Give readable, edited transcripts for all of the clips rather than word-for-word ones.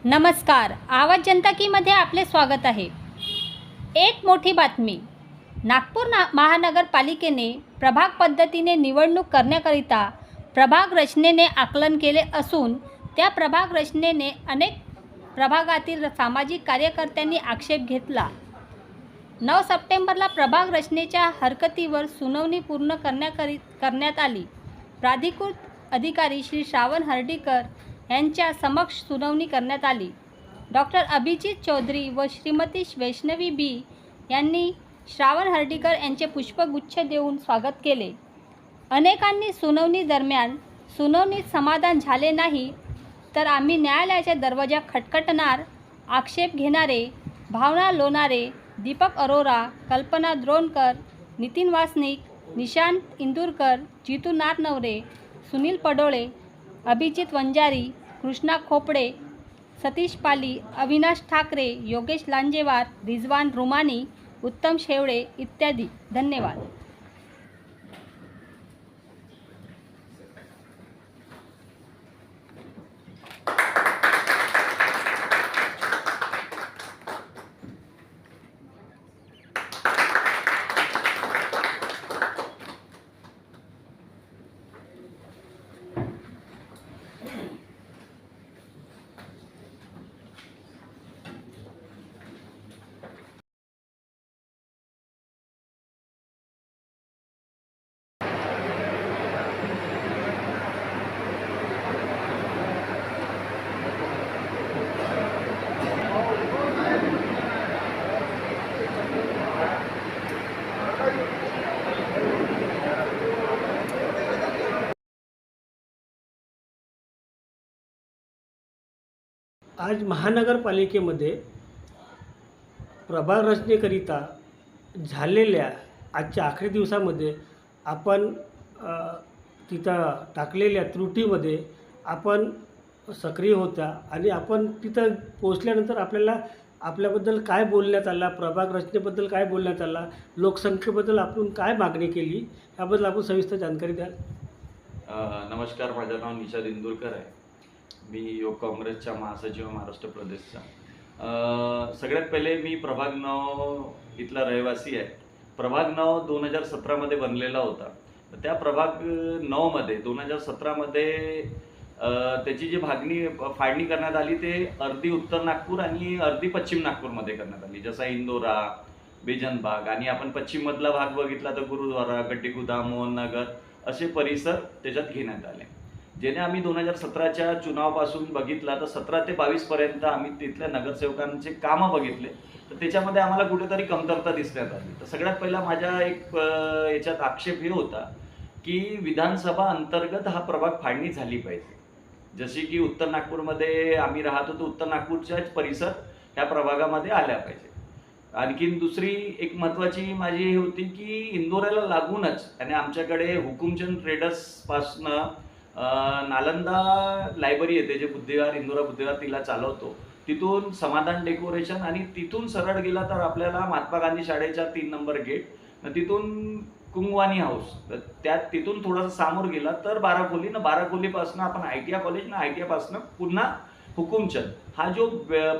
नमस्कार. आवाज जनता कीमध्ये आपले स्वागत आहे. एक मोठी बातमी. नागपूर महानगरपालिकेने प्रभाग पद्धतीने निवडणूक करण्याकरिता प्रभाग रचनेने आकलन केले असून त्या प्रभाग रचनेने अनेक प्रभागातील सामाजिक कार्यकर्त्यांनी आक्षेप घेतला. 9 सप्टेंबरला प्रभाग रचनेच्या हरकतीवर सुनावणी पूर्ण करण्यात आली. प्राधिकृत अधिकारी श्री श्रावण हर्डीकर यांच्या समक्ष सुनावणी करण्यात आली. डॉक्टर अभिजित चौधरी व श्रीमती वैष्णवी बी यांनी श्रावण हर्डीकर यांचे पुष्पगुच्छ देऊन स्वागत केले. अनेकांनी सुनावणी दरम्यान सुनावणीत समाधान झाले नाही तर आम्ही न्यायालयाच्या दरवाजा खटखटणार, आक्षेप घेणारे भावना लोणारे, दीपक अरोरा, कल्पना द्रोणकर, नितीन वासनिक, निशांत इंदुरकर, जितू नारनवरे, सुनील पडोळे, अभिजित वंजारी, कृष्णा खोपडे, सतीश पाली, अविनाश ठाकरे, योगेश लांजेवार, रिजवान रुमानी, उत्तम शेवळे इत्यादी. धन्यवाद. आज महानगरपालिकेमध्ये प्रभाग रचनेकरिता झालेल्या आजच्या आखरी दिवसामध्ये आपण तिथं टाकलेल्या त्रुटीमध्ये आपण सक्रिय होता आणि आपण तिथं पोचल्यानंतर आपल्याबद्दल काय बोलण्यात आला, प्रभाग रचनेबद्दल काय बोलण्यात आला, लोकसंख्येबद्दल आपण काय मागणी केली याबद्दल आपण सविस्तर जानकारी द्याल. नमस्कार. माझं नाव निशांत इंदुरकर आहे. मी योग काँग्रेसचा महासचिव महाराष्ट्र प्रदेशचा. सगळ्यात पहिले मी प्रभाग 9 इथला रहिवासी आहे. प्रभाग 9 2017मध्ये बनलेला होता. त्या प्रभाग 9मध्ये 2017मध्ये त्याची जी फाळणी करण्यात आली ते अर्धी उत्तर नागपूर आणि अर्धी पश्चिम नागपूरमध्ये करण्यात आली. जसा इंदोरा, बेजनबाग आणि आपण पश्चिममधला भाग बघितला तर गुरुद्वारा, गड्डीगुदा, मोहननगर असे परिसर त्याच्यात घेण्यात आले. जेणे आम्ही 2017च्या चुनावापासून बघितला तर 17 ते 22पर्यंत आम्ही तिथल्या नगरसेवकांचे कामं बघितले तर त्याच्यामध्ये आम्हाला कुठेतरी कमतरता दिसण्यात आली. तर सगळ्यात पहिला माझा एक याच्यात आक्षेप हे होता की विधानसभा अंतर्गत हा प्रभाग फाळणी झाली पाहिजे. जशी की उत्तर नागपूरमध्ये आम्ही राहतो तर उत्तर नागपूरच्याच परिसर ह्या प्रभागामध्ये आल्या पाहिजे. आणखीन दुसरी एक महत्त्वाची माझी हे होती की इंदोऱ्याला लागूनच आणि आमच्याकडे हुकुमचंद ट्रेडर्सपासनं नालंदा लायब्ररी येते जे इंदोरा बुद्धिविहार तिला चालवतो. तिथून समाधान डेकोरेशन आणि तिथून सरळ गेला तर आपल्याला महात्मा गांधी शाळेच्या 3 नंबर गेट, तिथून कुंगवानी हाऊस, तिथून थोडंसं समोर गेला तर 12 खोली, 12 खोलीपासून आपण ITI कॉलेज, ITI पासून पुन्हा हुकुमचंद हा जो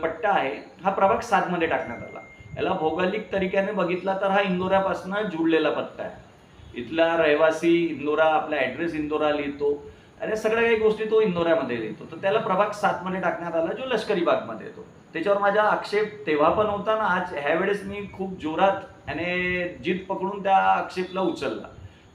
पट्टा आहे हा प्रभाग 7 मध्ये टाकण्यात आला. याला भौगोलिक तरीक्याने बघितला तर हा इंदोऱ्यापासून जुळलेला पट्टा आहे. इथला रहिवासी इंदोरा, आपला ॲड्रेस इंदोरा लिहितो आणि सगळ्या काही गोष्टी तो इंदोऱ्यामध्ये लिहितो. तर त्याला प्रभाग 7 मध्ये टाकण्यात आला जो लष्करी बागमध्ये येतो. त्याच्यावर माझा आक्षेप तेव्हा पण होता ना आज ह्यावेळेस मी खूप जोरात आणि जिद पकडून त्या आक्षेपला उचलला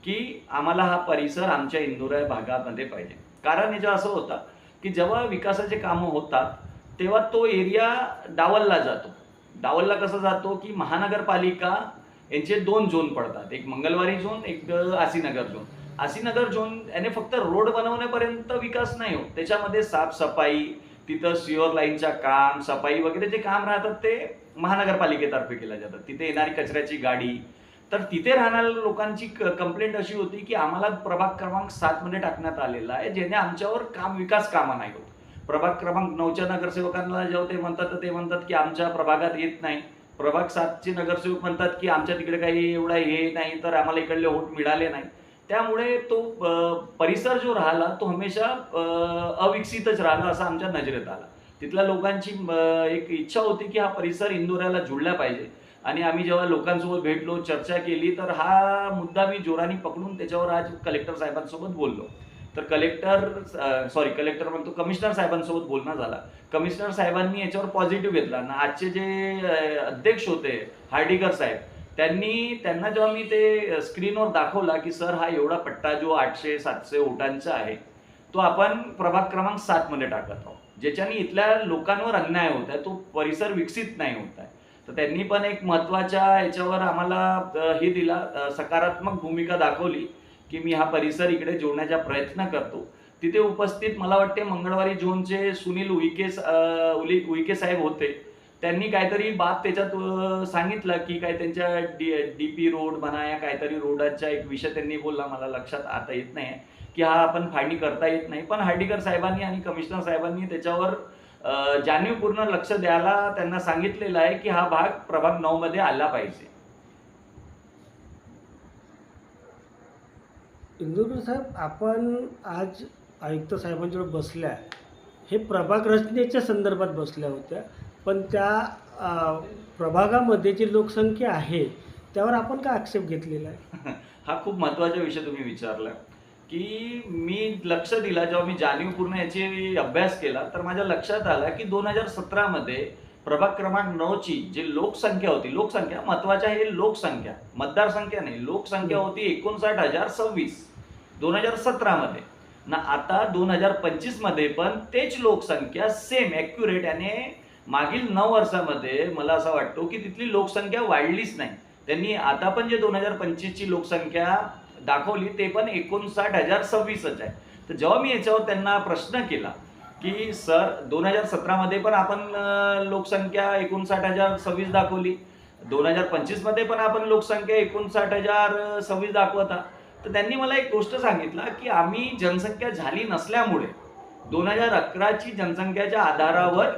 की आम्हाला हा परिसर आमच्या इंदोरा भागामध्ये पाहिजे. कारण याचं असं होतं की जेव्हा विकासाचे कामं होतात तेव्हा तो एरिया डावलला जातो. डावलला कसं जातो की महानगरपालिका यांचे 2 झोन पडतात, एक मंगलवारी झोन, एक आसीनगर झोन. आसीनगर झोन याने फक्त रोड बनवण्यापर्यंत विकास नाही होत, त्याच्यामध्ये साफसफाई, तिथं सिओर लाईनच्या काम, सफाई वगैरे जे काम राहतात ते महानगरपालिकेतर्फे केलं जातं. तिथे येणारी कचऱ्याची गाडी, तर तिथे राहणाऱ्या लोकांची कंप्लेंट अशी होती की आम्हाला प्रभाग क्रमांक 7 मध्ये टाकण्यात आलेला आहे जेणे आमच्यावर विकास कामं नाही होत. प्रभाग क्रमांक 9च्या नगरसेवकांना जेव्हा ते म्हणतात की आमच्या प्रभागात येत नाही. प्रभाग 7चे नगरसेवक म्हणतात की आमच्या तिकडे काही एवढा हे नाही तर आम्हाला इकडले वोट मिळाले नाही. त्यामुळे तो परिसर जो राहिला तो हमेशा अविकसितच राहिला असं आमच्या नजरेत आला. तिथल्या लोकांची एक इच्छा होती की हा परिसर इंदोऱ्याला जुळला पाहिजे. आणि आम्ही जेव्हा लोकांसोबत भेटलो, चर्चा केली, तर हा मुद्दा मी जोराने पकडून त्याच्यावर आज कलेक्टर साहेबांसोबत बोललो. तर कलेक्टर म्हणतो, कमिशनर साहेबांसोबत बोलणं झाला. कमिशनर साहेबांनी याच्यावर पॉझिटिव्ह घेतला आणि आजचे जे अध्यक्ष होते हार्डीकर साहेब, त्यांना जेव्हा मी ते स्क्रीनवर दाखवला की सर हा एवढा पट्टा जो 800-700 ओटांचा आहे तो आपण प्रभाग क्रमांक 7 मध्ये टाकत आहोत, ज्याच्याने इथल्या लोकांवर अन्याय होत आहे, तो परिसर विकसित नाही होत आहे. तर त्यांनी पण एक महत्त्वाच्या याच्यावर आम्हाला हे दिला, सकारात्मक भूमिका दाखवली की मी हा परिसर इकडे जोडण्याचा प्रयत्न करतो. तिथे उपस्थित मला वाटते मंगळवारी झोनचे सुनील उईके साहेब होते. त्यांनी काहीतरी बाब त्याच्यात सांगितलं की काय त्यांच्या डीपी रोड म्हणा या काहीतरी रोडाचा एक विषय त्यांनी बोलला, मला लक्षात आता येत नाही की हा आपण फाळणी करता येत नाही. पण हार्डीकर साहेबांनी आणि कमिशनर साहेबांनी त्याच्यावर जाणीवपूर्ण लक्ष द्यायला त्यांना सांगितलेलं आहे की हा भाग प्रभाग 9 मध्ये आला पाहिजे. इंदुरकर साहेब, आपण आज आयुक्त साहेबांजवळ बसल्या, हे प्रभाग रचनेच्या संदर्भात बसल्या होत्या, पण त्या प्रभागामध्ये जी लोकसंख्या आहे त्यावर आपण काय आक्षेप घेतलेला आहे? हा खूप महत्त्वाचा विषय तुम्ही विचारला की मी लक्ष दिला, जेव्हा मी जाणीवपूर्ण याची अभ्यास केला तर माझ्या लक्षात आला की 2017 मध्ये प्रभाग क्रमांक 9 ची जी लोकसंख्या होती, लोकसंख्या महत्वाच्या आहे, लोकसंख्या मतदारसंख्या नाही, लोकसंख्या होती 59,026 2017 मध्ये ना. आता 2025 मध्ये पण तेच लोकसंख्या सेम ॲक्युरेट, आणि मागील 9 वर्षामध्ये मला असं वाटतो की तिथली लोकसंख्या वाढलीच नाही. त्यांनी आता पण जे 2025 ची लोकसंख्या दाखवली ते पण 59,026च आहे. तर जेव्हा मी याच्यावर त्यांना प्रश्न केला की सर 2017 मध्ये पण आपण लोकसंख्या 59,026 दाखवली, 2025 मध्ये पण आपण लोकसंख्या 59,026 दाखवता, तर त्यांनी मला एक गोष्ट सांगितलं की आम्ही जनसंख्या झाली नसल्यामुळे 2011 ची जनसंख्याच्या आधारावर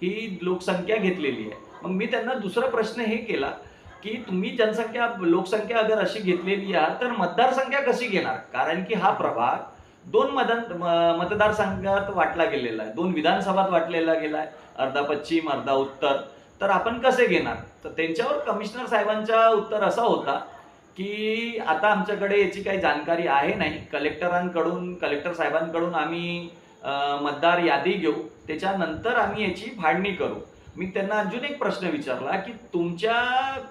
ही लोकसंख्या घेतलेली आहे. मग मी त्यांना दुसरा प्रश्न हे केला की तुम्ही लोकसंख्या अगर अशी घेतलेली आहे तर मतदारसंख्या कशी घेणार, कारण की हा प्रभाग 2 मतदारसंघात वाटला गेलेला आहे, 2 विधानसभात वाटलेला गेला आहे, अर्धा पश्चिम अर्धा उत्तर. तर आपण कसे घेणार? तर त्यांच्यावर कमिशनर साहेबांचा उत्तर असा होता की आता आमच्याकडे याची काही जाणकारी आहे नाही, कलेक्टर साहेबांकडून आम्ही मतदार यादी घेऊ, त्याच्यानंतर आम्ही याची फाळणी करू. मी त्यांना अजून एक प्रश्न विचारला की तुमच्या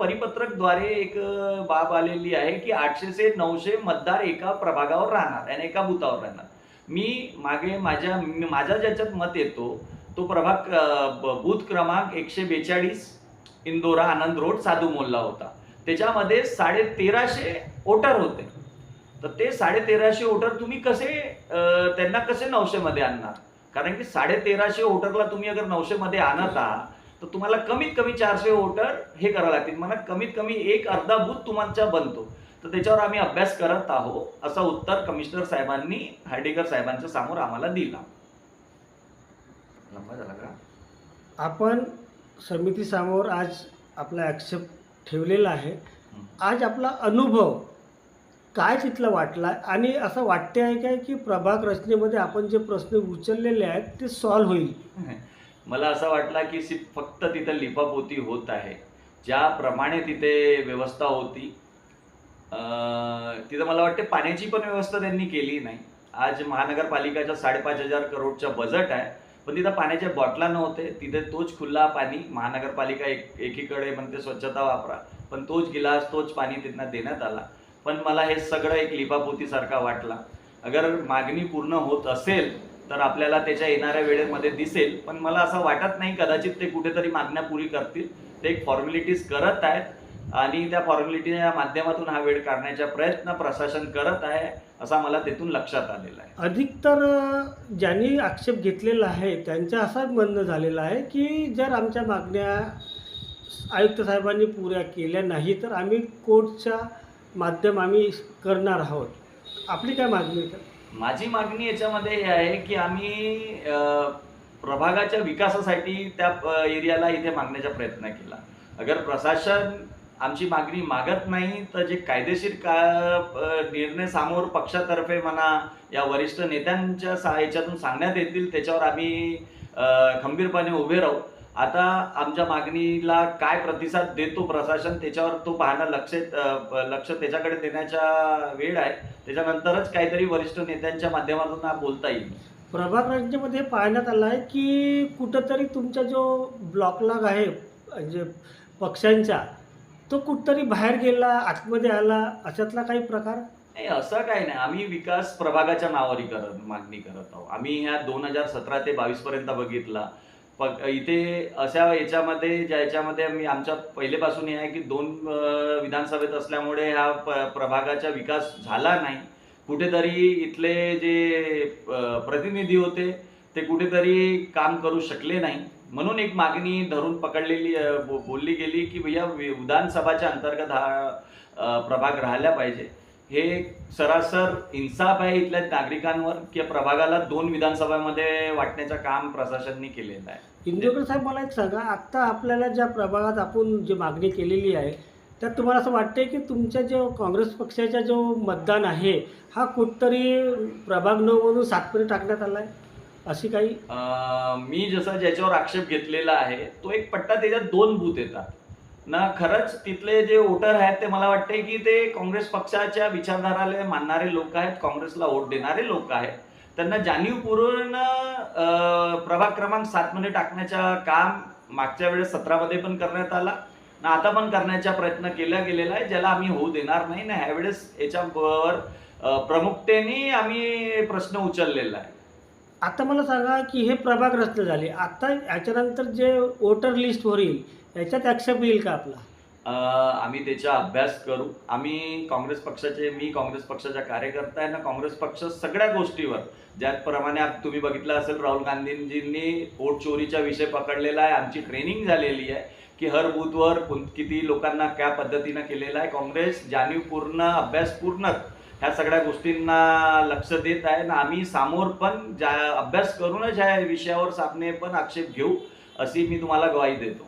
परिपत्रकद्वारे एक बाब आलेली आहे की 800 ते 900 मतदार एका प्रभागावर राहणार आणि एका बुथावर राहणार. मी मागे माझा ज्याच्यात मत येतो तो प्रभाग बूथ क्रमांक 142 इंदोरा आनंद रोड साधू मोल्ला होता. त्याच्यामध्ये 1350 वोटर होते. तर ते 1350 वोटर तुम्ही त्यांना कसे 900 मध्ये आणणार? कारण की 1350 वोटरला तुम्ही अगर 900 मध्ये आणत आहात तर तुम्हाला कमीत कमी 400 वोटर हे करावं लागतील, मला कमीत कमी एक अर्धा बूथ तुमचा बनतो. तर त्याच्यावर आम्ही अभ्यास करत आहोत, असं उत्तर कमिशनर साहेबांनी हार्डीकर साहेबांच्या समोर आम्हाला दिला. लंबा झाला का? आपण समितीसमोर आज आपला आक्षेप ठेवलेला आहे. आज आपला अनुभव काय तिथला वाटला, आणि असं वाटते आहे काय की प्रभाग रचनेमध्ये आपण जे प्रश्न उचललेले आहेत ते सॉल्व्ह होईल? मला असं वाटलं की फक्त तिथं लिपापोती होत आहे. ज्याप्रमाणे तिथे व्यवस्था होती, तिथं मला वाटते पाण्याची पण व्यवस्था त्यांनी केली नाही. आज महानगरपालिकाच्या 5,500 करोडचा बजेट आहे, पण तिथं पाण्याच्या बॉटला नव्हते. तिथे तोच खुल्ला पाणी, महानगरपालिका एकीकडे म्हणते स्वच्छता वापरा, पण तोच गिलास तोच पाणी तिथनं देण्यात आला. पण मला हे सगळं एक लिपापोतीसारखा वाटला. अगर मागणी पूर्ण होत असेल तर आपल्याला त्याच्या येणाऱ्या वेळेमध्ये दिसेल, पण मला असं वाटत नाही कदाचित ते कुठेतरी मागण्या पुरी करतील. ते एक फॉर्मॅलिटीज करत आहेत आणि त्या फॉर्मॅलिटीच्या माध्यमातून हा वेळ काढण्याचा प्रयत्न प्रशासन करत आहे, असा मला तिथून लक्षात आलेला आहे. अधिकतर ज्यांनी आक्षेप घेतलेला आहे त्यांच्या असाच म्हणणं झालेलं आहे की जर आमच्या मागण्या आयुक्त साहेबांनी पुऱ्या केल्या नाही तर आम्ही कोर्टच्या माध्यम आम्ही करणार आहोत. आपली काय मागणी आहे? माझी मागणी याच्यामध्ये हे आहे की आम्ही प्रभागाच्या विकासासाठी त्या एरियाला इथे मागण्याचा प्रयत्न केला. अगर प्रशासन आमची मागणी मागत नाही तर जे कायदेशीर निर्णय समोर पक्षातर्फे म्हणा या वरिष्ठ नेत्यांच्या याच्यातून सांगण्यात येतील त्याच्यावर आम्ही खंबीरपणे उभे राहू. आता आमच्या मागणीला काय प्रतिसाद देतो प्रशासन त्याच्यावर तो पाहणं लक्ष त्याच्याकडे देण्याचा वेळ आहे. त्याच्यानंतरच काहीतरी वरिष्ठ नेत्यांच्या माध्यमातून बोलता येईल. प्रभाग राज्यामध्ये पाहण्यात आलं आहे की कुठंतरी तुमचा जो ब्लॉकलाग आहे म्हणजे पक्षांचा तो कुठंतरी बाहेर गेला, आतमध्ये आला, अशातला काही प्रकार? नाही, असं काही नाही. आम्ही विकास प्रभागाच्या नावावर मागणी करत आहोत. आम्ही ह्या 2017 ते 22 पर्यंत बघितला. इथे अशा याच्यामध्ये आम्ही आमच्या पहिलेपासून हे आहे की 2 विधानसभेत असल्यामुळे ह्या प्रभागाचा विकास झाला नाही. कुठेतरी इथले जे प्रतिनिधी होते ते कुठेतरी काम करू शकले नाही. म्हणून एक मागणी धरून बोलली गेली की भैया विधानसभाच्या अंतर्गत हा प्रभाग राहिला पाहिजे. हे सरासर इन्साफ आहे इथल्या नागरिकांवर की प्रभागाला 2 विधानसभामध्ये वाटण्याचं काम प्रशासनाने केलेलं आहे. इंदुरकर साहेब, मला एक सांगा, आत्ता आपल्याला ज्या प्रभागात आपण जी मागणी केलेली आहे त्यात तुम्हाला असं वाटतंय की तुमच्या जो काँग्रेस पक्षाचा जो मतदान आहे हा कुठतरी प्रभाग 9 मधून 7 मध्ये टाकण्यात आला आहे, अशी काही? मी जसा ज्याच्यावर आक्षेप घेतलेला आहे तो एक पट्टा, त्याच्यात 2 बूथ येतात ना. खरंच तिथले जे वोटर आहेत ते मला वाटते की ते काँग्रेस पक्षाच्या विचारधाराला मानणारे लोक आहेत, काँग्रेसला वोट देणारे लोक आहेत. त्यांना जाणीवपूर्वक प्रभाग क्रमांक 7 मध्ये टाकण्याचं काम मागच्या वेळेस 17 मध्ये पण करण्यात आला ना, आता पण करण्याचा प्रयत्न केला गेलेला आहे, ज्याला आम्ही होऊ देणार नाही ना. ह्यावेळेस याच्यावर प्रमुखतेने आम्ही प्रश्न उचललेला आहे. आता मला सांगा की हे प्रभागग्रस्त झाले, आता याच्यानंतर जे वोटर लिस्ट होईल याच्यात आक्षेप येईल का आपला? आम्ही त्याचा अभ्यास करू. मी काँग्रेस पक्षाचा कार्यकर्ता आहे ना. काँग्रेस पक्ष सगळ्या गोष्टीवर ज्याप्रमाणे तुम्ही बघितलं असेल, राहुल गांधींजींनी वोट चोरीचा विषय पकडलेला आहे. आमची ट्रेनिंग झालेली आहे की हर बूथवर किती लोकांना क्या पद्धतीनं केलेलं आहे. काँग्रेस जाणीवपूर्ण अभ्यासपूर्ण ह्या सगळ्या गोष्टींना लक्ष देत आहे ना. आम्ही समोर पण अभ्यास करूनच ह्या विषयावर सामने पण आक्षेप घेऊ, अशी मी तुम्हाला ग्वाही देतो.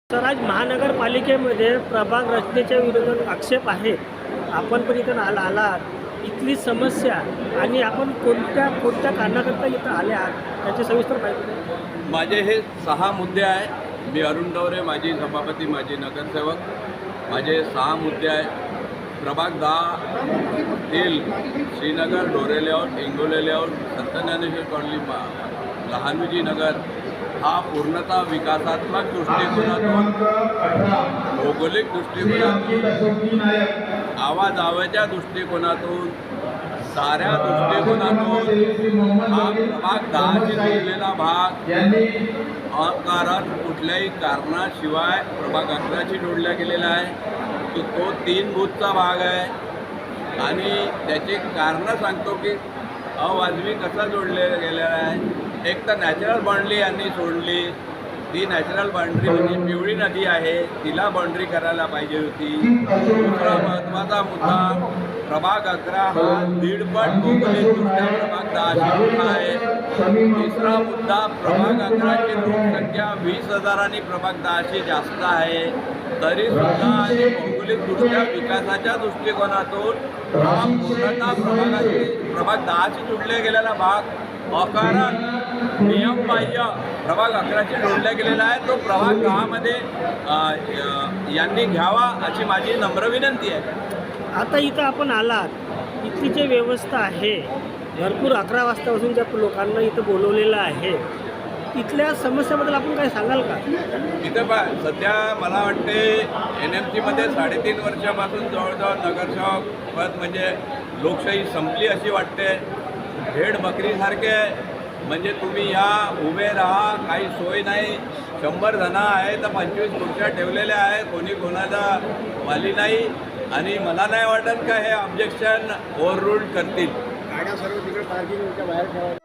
तर आज महानगरपालिकेमध्ये प्रभाग रचनेच्या विरोधात आक्षेप आहे. आपण पण इथं आलात, इथली समस्या आणि आपण कोणत्या कारणाकरता इथं आले आहात त्याची सविस्तर माहिती द्या. माझे हे 6 मुद्दे आहे. मी अरुण डवरे, माजी सभापती, माजी नगरसेवक. माझे 6 मुद्दे आहे. प्रभाग 10 श्रीनगर, डोरे लेआउट, इंगोले लेआउट, संत ज्ञानेश्वर कॉलनी, लहानूजी नगर हा पूर्णतः विकासात्मक दृष्टिकोनातून, भौगोलिक दृष्टिकोनातून, आवाजाव्याच्या दृष्टिकोनातून, साऱ्या दृष्टिकोनातून हा प्रभाग 10शी जोडलेला भाग अकारण कुठल्याही कारणाशिवाय प्रभाग 11शी जोडला गेलेला आहे. तो 3 बूथचा भाग आहे आणि त्याची कारणं सांगतो की अवाजवी कसा जोडलेला गेलेला आहे. एक तर नॅचरल बाउंड्री यांनी सोडली. ती नॅचरल बाउंड्री म्हणजे पिवळी नदी आहे, तिला बाउंड्री करायला पाहिजे होती. दुसरा महत्त्वाचा मुद्दा, प्रभाग 11 हा 1.5 पट भौगोलिकदृष्ट्या प्रभाग 10शी मोठा आहे. तिसरा मुद्दा, प्रभाग 11ची लोकसंख्या 20,000 प्रभाग 10शी जास्त आहे. तरीसुद्धा आणि भौगोलिकदृष्ट्या विकासाच्या दृष्टिकोनातून हा पूर्णतः प्रभाग 10शी जोडले गेलेला भाग अकारण नियमबाह्य प्रभाग 11शी जोडला गेलेला आहे. तो प्रभाग 10मध्ये यांनी घ्यावा अशी माझी नम्र विनंती आहे. आता इथं आपण आलात, इथली जी व्यवस्था आहे, भरपूर 11 वाजतापासून ज्या लोकांना इथं बोलवलेलं आहे, इथल्या समस्याबद्दल आपण काय सांगाल का? इथं सध्या मला वाटते NMCमध्ये 3.5 वर्षापासून जवळजवळ नगरसेवक पद म्हणजे लोकशाही संपली अशी वाटते. भेड बकरीसारखे म्हणजे तुम्ही या उभे राहा, काही सोय नाही. 100 जण आहे तर 25 खुर्च्या ठेवलेल्या आहे, कोणी कोणाला वाली नाही. आणि मला नाही वाटत का हे ऑब्जेक्शन ओव्हररूल करतील. गाड्या सर्व तिकडे पार्किंगच्या बाहेर ठेवायला